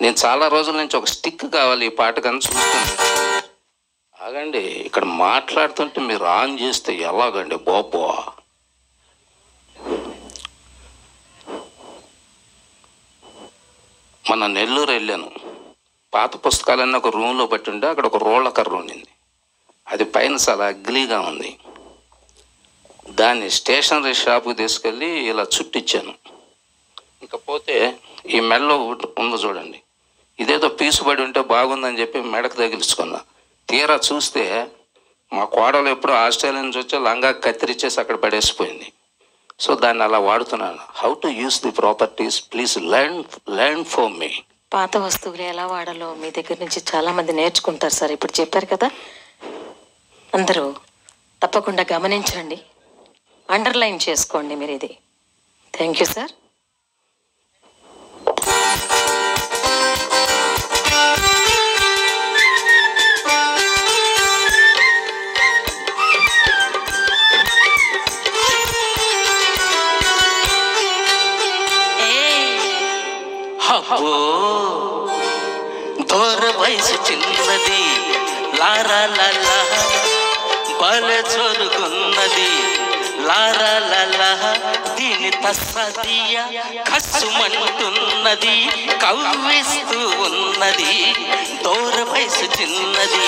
నేను చాలా రోజుల నుంచి ఒక స్టిక్ కావాలి ఈ పాటకని చూస్తాను. ఆగండి, ఇక్కడ మాట్లాడుతుంటే మీరు ఆన్ చేస్తే ఎలాగండి బాబో? మన నెల్లూరు వెళ్ళాను. పాత పుస్తకాలన్నీ ఒక రూమ్లో పెట్టి ఉంటే అక్కడ ఒక రోళ్ళ కర్ర ఉండింది. అది పైన చాలా అగ్లీగా ఉంది. దాన్ని స్టేషనరీ షాప్కి తీసుకెళ్ళి ఇలా చుట్టించాను. ఇకపోతే ఈ మెడలో ఉందో చూడండి, ఇదేదో పీసుబడి ఉంటే బాగుందని చెప్పి మెడకు తగిలించుకున్నా. తీరా చూస్తే మా కోడలు ఎప్పుడో ఆస్ట్రేలియా నుంచి వచ్చి లంగా కత్తిరించేసి అక్కడ పడేసిపోయింది. సో దాన్ని అలా వాడుతున్నాను. How to use the properties, please learn for me. పాత వస్తువులు ఎలా వాడాలో మీ దగ్గర నుంచి చాలా మంది నేర్చుకుంటారు సార్. ఇప్పుడు చెప్పారు కదా, అందరూ తప్పకుండా గమనించండి, అండర్లైన్ చేసుకోండి మీరు ఇది. Thank you sir. దూర వయసు చిన్నది, లారా లల్లా బల చొరుగున్నది, లారా లల్లా దీని తస్సదియ కసుమంటున్నది, కవ్విస్తూ ఉన్నది. దూర వయసు చిన్నది,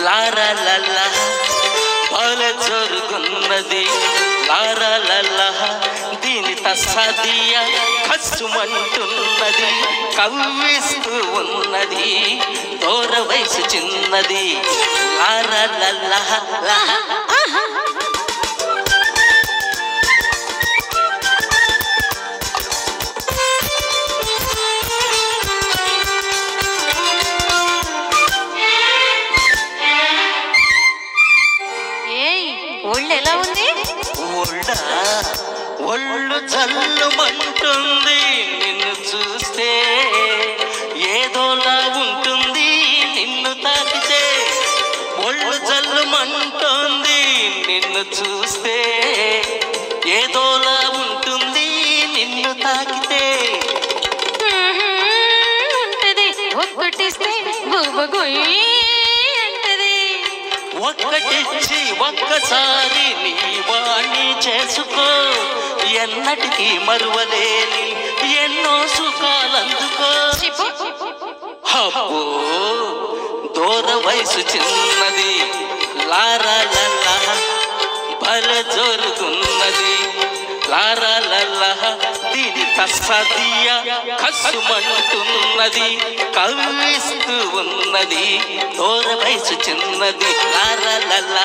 లారా లల్లా బల చొరుగున్నది, లారా లల్లా దీని తస్సదియ కసుమంటున్నది, కవ్విస్తూ ఉన్నది. దూర వయసు చిన్నది, లారా లల్లా. ఒళ్ళు ఎలా ఉంది? ఒళ్ళు జల్లుమంటుంది, నిన్ను చూస్తే ఏదోలా ఉంటుంది, నిన్ను తాకితే. ఒళ్ళు జల్లుమంటుంది, నిన్ను చూస్తే ఏదోలా ఉంటుంది, నిన్ను తాకితే. ఒక్కటిస్తే ఒక్కటిచ్చి ఒక్కసారి నీ వాణ్ణి చేసుకో, ఎన్నటికీ మరువలేని ఎన్నో సుఖాలందుకో. అబ్బో దూర వయసు చిన్నది, లారా లల్లా బల జోరుతున్నది, లారా లల్లా దీని తస్సదియ కసుమంటున్నది, కవ్విస్తూ ఉన్నది. దూర వయసు చిన్నది, లారా లల్లా.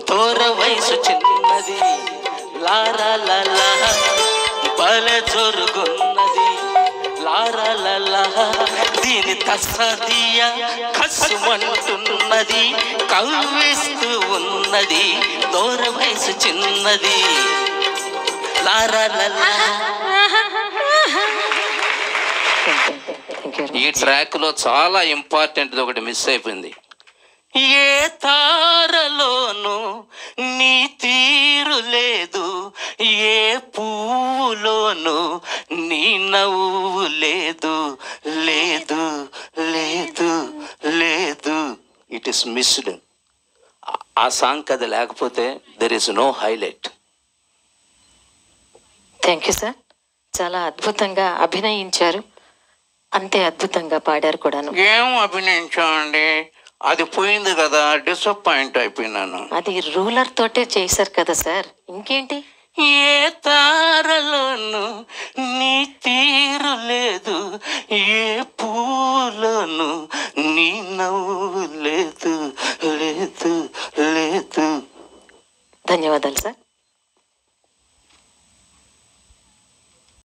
దూర వయసు చిన్నది, లారా లల్లా బల జోరుగున్నది, లారా లల్లా దీని తస్సదియ కసుమంటున్నది, కవ్విస్తూ ఉన్నది. దూర వయసు చిన్నది, లారా లల్లా. ఈ ట్రాక్ లో చాలా ఇంపార్టెంట్ ఒకటి మిస్ అయిపోయింది. ఏ తారలోనూ నీ తీరు లేదు, ఏ పువ్వులోనూ నీ నవ్వు లేదు, లేదు లేదు లేదు. It is missed. ఆ సాంగ్ అది లేకపోతే there is no highlight. Thank you sir. చాలా అద్భుతంగా అభినయించారు, అంతే అద్భుతంగా పాడారు కూడాను. ఏం అభినయించామండి, అది పోయింది కదా, డిసప్పాయింట్ అయిపోయినాను. అది రూలర్ తోటే చేశారు కదా సార్, ఇంకేంటి? ఏ తారలోను నీ తీరు లేదు, ఏ పూలోను నీ నవ్వు లేదు, లేదు లేదు. ధన్యవాదాలు సార్.